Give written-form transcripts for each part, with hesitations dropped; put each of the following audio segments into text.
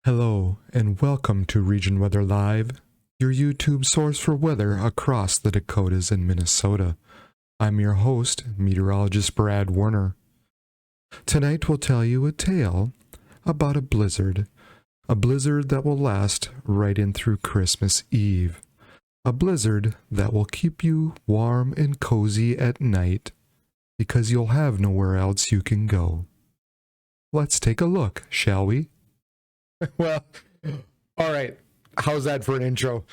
Hello, and welcome to Region Weather Live, your YouTube source for weather across the Dakotas and Minnesota. I'm your host, meteorologist Brad Werner. Tonight we'll tell you a tale about a blizzard that will last right in through Christmas Eve. A blizzard that will keep you warm and cozy at night because you'll have nowhere else you can go. Let's take a look, shall we? Well, all right. How's that for an intro?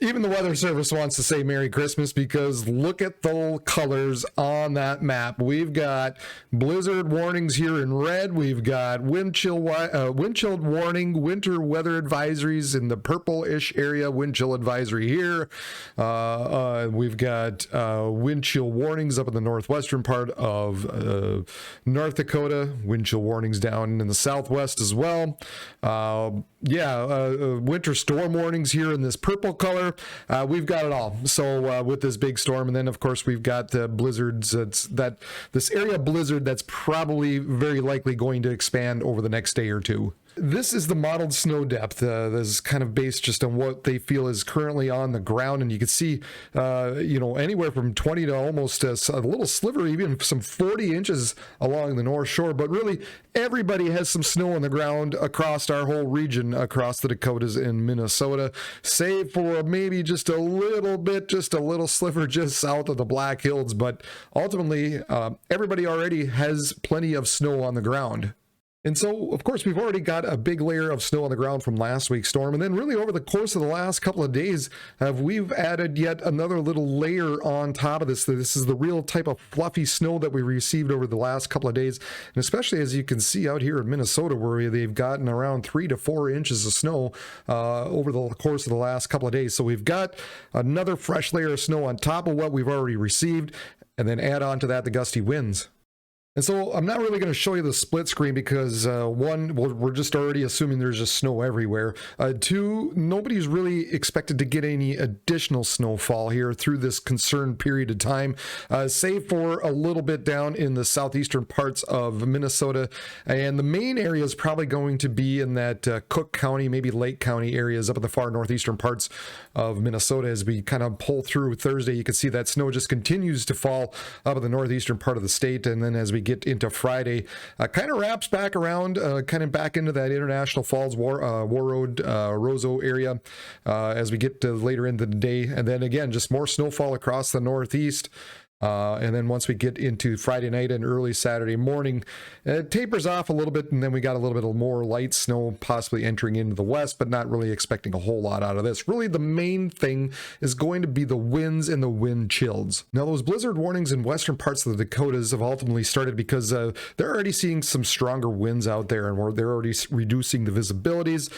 Even the Weather Service wants to say Merry Christmas because look at the colors on that map. We've got blizzard warnings here in red. We've got wind chill warning, winter weather advisories in the purple-ish area, wind chill advisory here. We've got wind chill warnings up in the northwestern part of North Dakota, wind chill warnings down in the southwest as well. Winter storm warnings here in this purple color. We've got it all. So with this big storm, and then of course we've got blizzards. This area blizzard that's probably very likely going to expand over the next day or two. This is the modeled snow depth. This is kind of based just on what they feel is currently on the ground, and you can see, anywhere from 20 to almost a little sliver, even some 40 inches along the North Shore. But really, everybody has some snow on the ground across our whole region, across the Dakotas and Minnesota, save for maybe just a little sliver just south of the Black Hills. But ultimately, everybody already has plenty of snow on the ground. And so, of course, we've already got a big layer of snow on the ground from last week's storm. And then really over the course of the last couple of days, we've added yet another little layer on top of this. This is the real type of fluffy snow that we received over the last couple of days. And especially as you can see out here in Minnesota, where they've gotten around 3 to 4 inches of snow over the course of the last couple of days. So we've got another fresh layer of snow on top of what we've already received. And then add on to that the gusty winds. And so I'm not really going to show you the split screen because one, we're just already assuming there's just snow everywhere. Two, nobody's really expected to get any additional snowfall here through this concerned period of time, save for a little bit down in the southeastern parts of Minnesota. And the main area is probably going to be in that Cook County, maybe Lake County areas up in the far northeastern parts of Minnesota. As we kind of pull through Thursday, you can see that snow just continues to fall up in the northeastern part of the state. And then as we get into Friday, kind of wraps back around, kind of back into that International Falls War Road, Roseau area as we get to later into the day. And then again, just more snowfall across the northeast. And then once we get into Friday night and early Saturday morning, it tapers off a little bit, and then we got a little bit of more light snow possibly entering into the west, but not really expecting a whole lot out of this. Really, the main thing is going to be the winds and the wind chills. Now, those blizzard warnings in western parts of the Dakotas have ultimately started because they're already seeing some stronger winds out there, and they're already reducing the visibilities.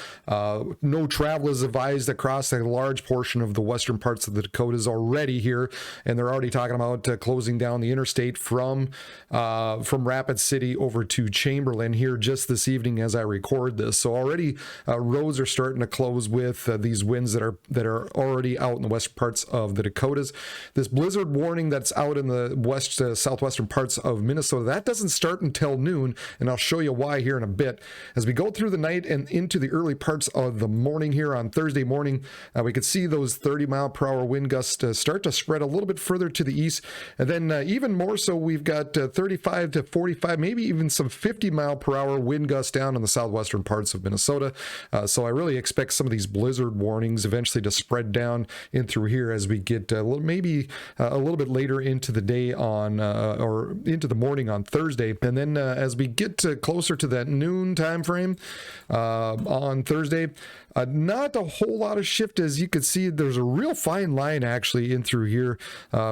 No travel is advised across a large portion of the western parts of the Dakotas already here, and they're already talking about closing down the interstate from Rapid City over to Chamberlain here just this evening as I record this. So already roads are starting to close with these winds that are already out in the western parts of the Dakotas. This blizzard warning that's out in the southwestern parts of Minnesota, that doesn't start until noon, and I'll show you why here in a bit. As we go through the night and into the early parts of the morning here on Thursday morning, we could see those 30-mile-per-hour wind gusts start to spread a little bit further to the east. And then even more so, we've got 35 to 45, maybe even some 50-mile-per-hour wind gusts down in the southwestern parts of Minnesota. So I really expect some of these blizzard warnings eventually to spread down in through here as we get maybe a little bit later into the day or into the morning on Thursday. And then as we get closer to that noon time frame on Thursday, not a whole lot of shift. As you can see, there's a real fine line actually in through here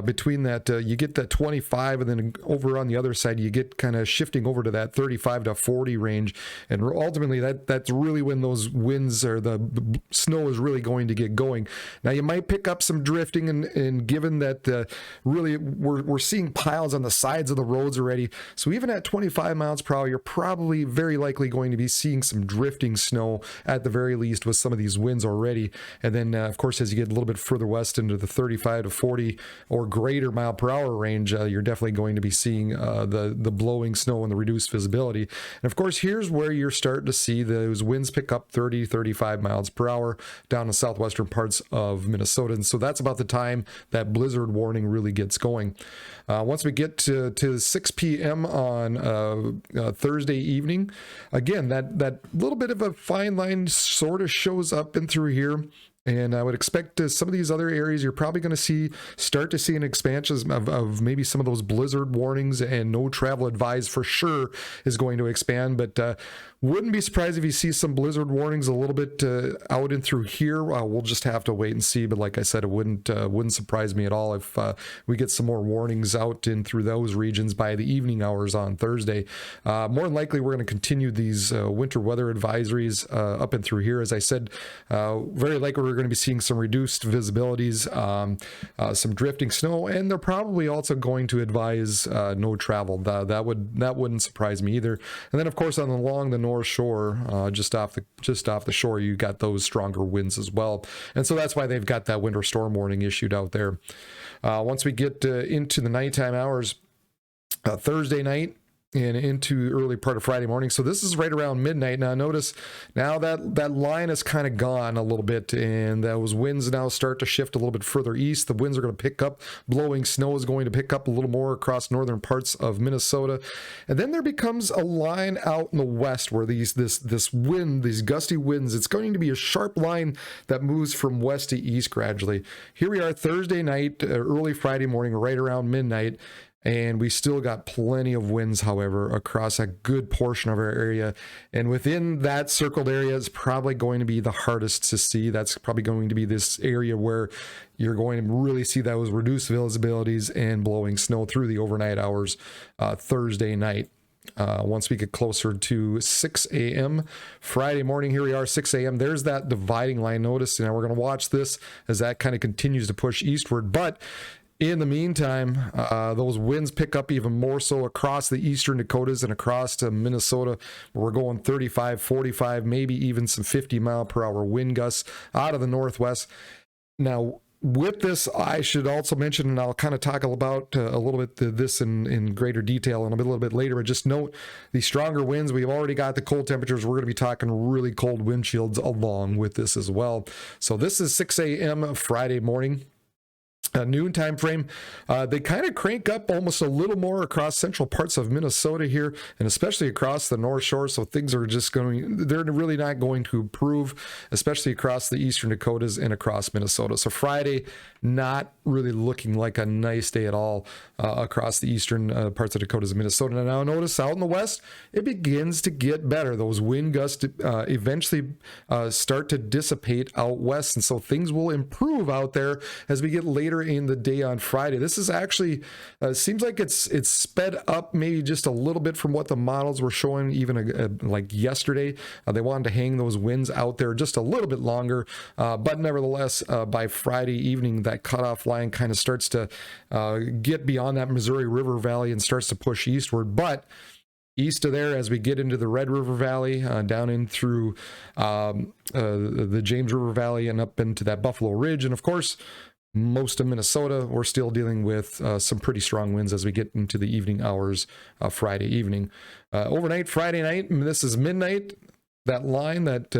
between that. You get that 25, and then over on the other side, you get kind of shifting over to that 35 to 40 range. And ultimately, that's really when those winds or the snow is really going to get going. Now, you might pick up some drifting, and given that really we're seeing piles on the sides of the roads already. So even at 25 miles per hour, you're probably very likely going to be seeing some drifting snow at the very least with some of these winds already. And then, of course, as you get a little bit further west into the 35 to 40 or greater mile per per hour range, you're definitely going to be seeing the blowing snow and the reduced visibility. And of course, here's where you're starting to see those winds pick up 30, 35 miles per hour down the southwestern parts of Minnesota. And so that's about the time that blizzard warning really gets going. Once we get to 6 p.m. on Thursday evening, again, that little bit of a fine line sort of shows up and through here. And I would expect some of these other areas, you're probably going to start to see an expansion of maybe some of those blizzard warnings, and no travel advised for sure is going to expand. But wouldn't be surprised if you see some blizzard warnings a little bit out and through here. We'll just have to wait and see. But like I said, it wouldn't surprise me at all if we get some more warnings out in through those regions by the evening hours on Thursday. More than likely, we're going to continue these winter weather advisories up and through here. As I said, very likely we're going to be seeing some reduced visibilities, some drifting snow, and they're probably also going to advise no travel. That wouldn't surprise me either. And then of course along the North Shore, just off the shore, you got those stronger winds as well, and so that's why they've got that winter storm warning issued out there. Once we get into the nighttime hours, Thursday night and into early part of Friday morning. So this is right around midnight. Now notice now that line is kind of gone a little bit, and those winds now start to shift a little bit further east. The winds are going to pick up. Blowing snow is going to pick up a little more across northern parts of Minnesota. And then there becomes a line out in the west where this wind, these gusty winds, it's going to be a sharp line that moves from west to east gradually. Here we are Thursday night, early Friday morning, right around midnight. And we still got plenty of winds, however, across a good portion of our area. And within that circled area is probably going to be the hardest to see. That's probably going to be this area where you're going to really see those reduced visibilities and blowing snow through the overnight hours Thursday night. Once we get closer to 6 a.m. Friday morning, here we are, 6 a.m. There's that dividing line. Notice, we're going to watch this as that kind of continues to push eastward. But in the meantime, those winds pick up even more so across the eastern Dakotas and across to Minnesota. We're going 35, 45, maybe even some 50 mile per hour wind gusts out of the northwest. Now, with this, I should also mention, and I'll kind of talk about a little bit this in greater detail and a little bit later, but just note the stronger winds. We've already got the cold temperatures. We're going to be talking really cold wind chills along with this as well. So this is 6 a.m. Friday morning. Noon time frame, they kind of crank up almost a little more across central parts of Minnesota here, and especially across the North Shore. So things are they're really not going to improve, especially across the eastern Dakotas and across Minnesota. So Friday, not really looking like a nice day at all across the eastern parts of Dakotas and Minnesota. And now notice out in the west, it begins to get better. Those wind gusts eventually start to dissipate out west, and so things will improve out there as we get later in the day on Friday. This is actually seems like it's sped up maybe just a little bit from what the models were showing even like yesterday. They wanted to hang those winds out there just a little bit longer, but nevertheless by Friday evening that cutoff line kind of starts to get beyond that Missouri River Valley and starts to push eastward. But east of there, as we get into the Red River Valley, down in through the James River Valley and up into that Buffalo Ridge, and of course most of Minnesota, we're still dealing with some pretty strong winds as we get into the evening hours Friday evening. Overnight, Friday night, and this is midnight, that line that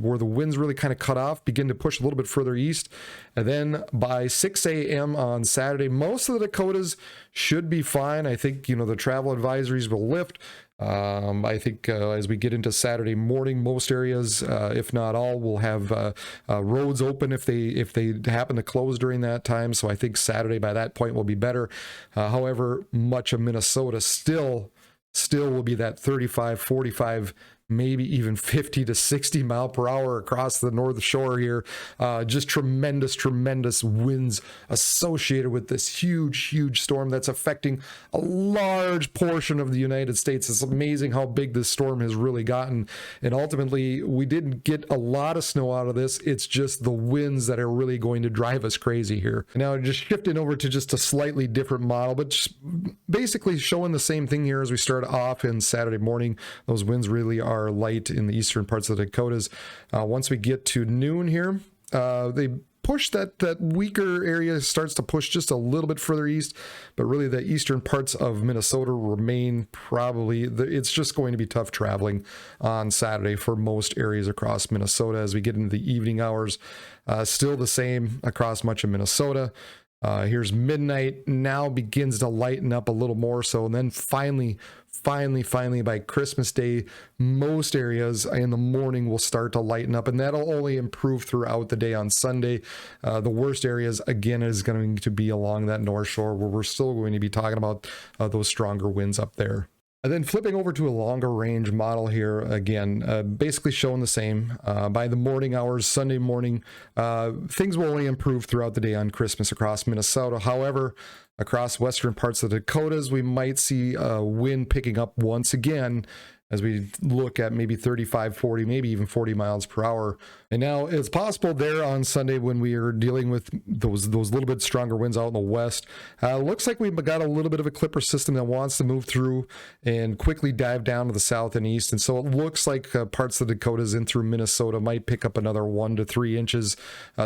where the winds really kind of cut off begin to push a little bit further east. And then by 6 a.m. on Saturday, most of the Dakotas should be fine. I think, the travel advisories will lift. I think as we get into Saturday morning, most areas, if not all, will have roads open if they happen to close during that time. So I think Saturday by that point will be better. However, much of Minnesota still will be that 35, 45, maybe even 50 to 60 mile per hour across the North Shore here. Just tremendous winds associated with this huge storm that's affecting a large portion of the United States. It's amazing how big this storm has really gotten. And ultimately, we didn't get a lot of snow out of this. It's just the winds that are really going to drive us crazy here. Now, just shifting over to just a slightly different model, but just basically showing the same thing here as we start off in Saturday morning. Those winds really are light in the eastern parts of the Dakotas. Once we get to noon here, they push that weaker area starts to push just a little bit further east, but really the eastern parts of Minnesota remain probably, it's just going to be tough traveling on Saturday for most areas across Minnesota as we get into the evening hours. Still the same across much of Minnesota. Here's midnight now begins to lighten up a little more so, and then finally by Christmas Day, most areas in the morning will start to lighten up, and that'll only improve throughout the day on Sunday. The worst areas again is going to be along that North Shore, where we're still going to be talking about those stronger winds up there. And then flipping over to a longer range model here, again, basically showing the same. By the morning hours, Sunday morning, things will only improve throughout the day on Christmas across Minnesota. However, across western parts of the Dakotas, we might see wind picking up once again as we look at maybe 35, 40, maybe even 40 miles per hour. And now it's possible there on Sunday when we are dealing with those little bit stronger winds out in the west. Looks like we've got a little bit of a clipper system that wants to move through and quickly dive down to the south and east. And so it looks like parts of the Dakotas in through Minnesota might pick up another 1 to 3 inches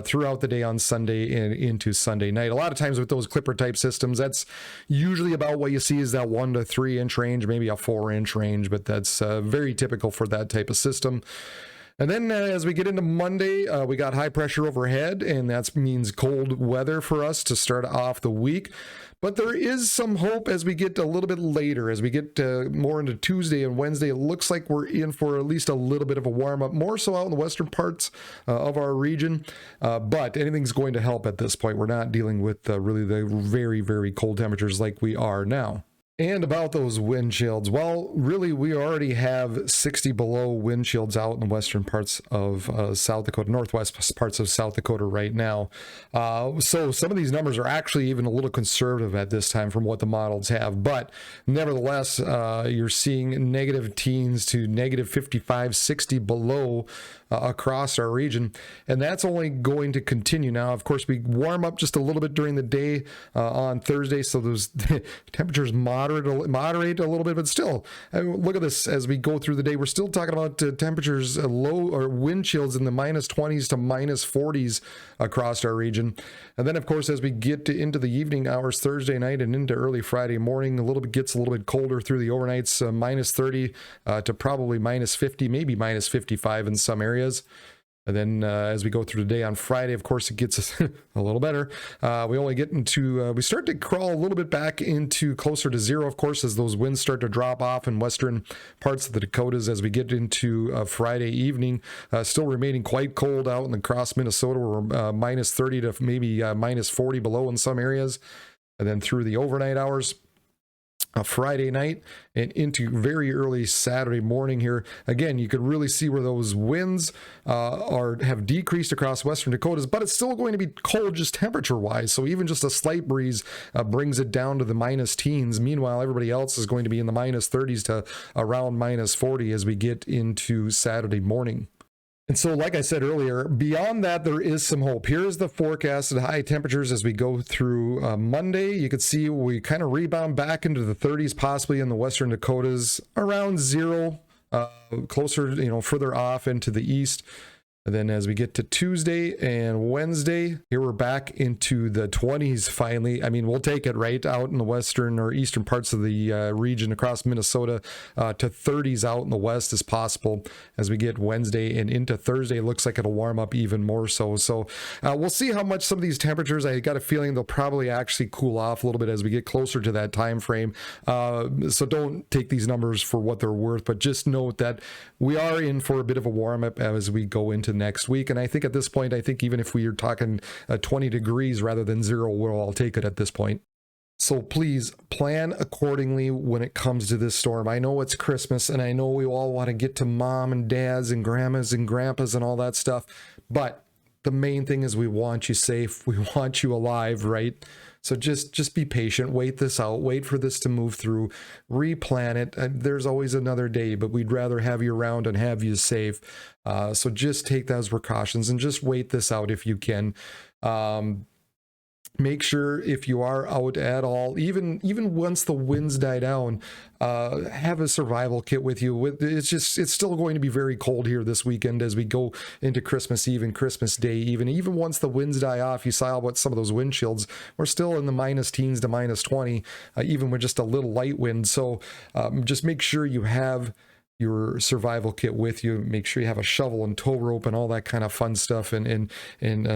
throughout the day on Sunday and into Sunday night. A lot of times with those clipper type systems, that's usually about what you see is that 1 to 3 inch range, maybe a 4-inch range, but that's very typical for that type of system. And then as we get into Monday, we got high pressure overhead, and that means cold weather for us to start off the week. But there is some hope as we get a little bit later, as we get more into Tuesday and Wednesday. It looks like we're in for at least a little bit of a warm up, more so out in the western parts of our region. But anything's going to help at this point. We're not dealing with really the very, very cold temperatures like we are now. And about those wind chills, well, really, we already have 60 below wind chills out in the western parts of South Dakota, northwest parts of South Dakota right now. So some of these numbers are actually even a little conservative at this time from what the models have. But nevertheless, you're seeing negative teens to negative 55, 60 below across our region, and that's only going to continue. Now, of course, we warm up just a little bit during the day on Thursday, so those temperatures moderate a little bit, but still, look at this as we go through the day. We're still talking about temperatures low or wind chills in the minus 20s to minus 40s across our region. And then, of course, as we get into the evening hours Thursday night and into early Friday morning, gets a little bit colder through the overnights, minus 30 to probably minus 50, maybe minus 55 in some areas. And then as we go through the day on Friday, of course, it gets a little better. We only get into, we start to crawl a little bit back into closer to zero, of course, as those winds start to drop off in western parts of the Dakotas as we get into Friday evening. Still remaining quite cold out in across Minnesota. We're minus 30 to maybe minus 40 below in some areas. And then through the overnight hours, Friday night and into very early Saturday morning here. Again, you could really see where those winds have decreased across western Dakotas, but it's still going to be cold just temperature-wise. So even just a slight breeze brings it down to the minus teens. Meanwhile, everybody else is going to be in the minus 30s to around minus 40 as we get into Saturday morning. And so, like I said earlier, beyond that, there is some hope. Here's the forecasted high temperatures as we go through Monday. You can see we kind of rebound back into the 30s, possibly in the western Dakotas, around zero, closer, further off into the east. And then as we get to Tuesday and Wednesday, here we're back into the 20s finally. I mean, we'll take it right out in the western or eastern parts of the region across Minnesota to 30s out in the west as possible. As we get Wednesday and into Thursday, it looks like it'll warm up even more so. So we'll see how much some of these temperatures, I got a feeling they'll probably actually cool off a little bit as we get closer to that time frame. So don't take these numbers for what they're worth, but just note that we are in for a bit of a warm up as we go into next week. And I think at this point, even if we are talking 20 degrees rather than zero, we'll all take it at this point. So please plan accordingly when it comes to this storm. I know it's Christmas and I know we all want to get to mom and dads and grandmas and grandpas and all that stuff. But the main thing is we want you safe. We want you alive, right? So just be patient, wait this out, wait for this to move through, replan it. There's always another day, but we'd rather have you around and have you safe. So just take those precautions and just wait this out if you can. make sure if you are out at all, even once the winds die down, have a survival kit with you. It's still going to be very cold here this weekend as we go into Christmas Eve and Christmas Day. Even once the winds die off, you saw what some of those wind shields were still in the minus teens to minus 20, even with just a little light wind. So just make sure you have your survival kit with you. Make sure you have a shovel and tow rope and all that kind of fun stuff, and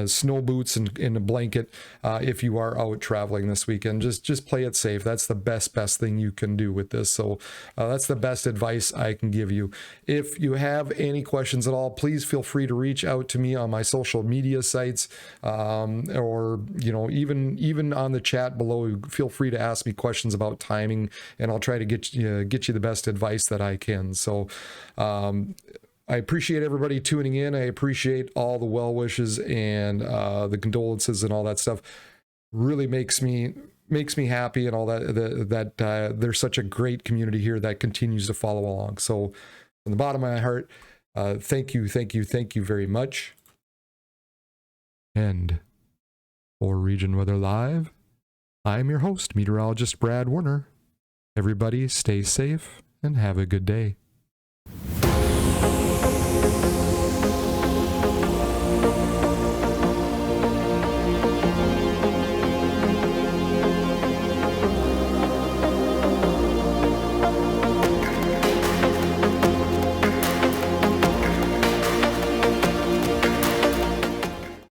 snow boots and a blanket if you are out traveling this weekend. Just play it safe. That's the best thing you can do with this. So that's the best advice I can give you. If you have any questions at all, please feel free to reach out to me on my social media sites, or even on the chat below. Feel free to ask me questions about timing, and I'll try to get you the best advice that I can. So I appreciate everybody tuning in. I appreciate all the well wishes and the condolences and all that stuff. Really makes me happy, and all that there's such a great community here that continues to follow along. So from the bottom of my heart, thank you very much. And for Region Weather Live, I'm your host, meteorologist Brad Werner. Everybody stay safe and have a good day.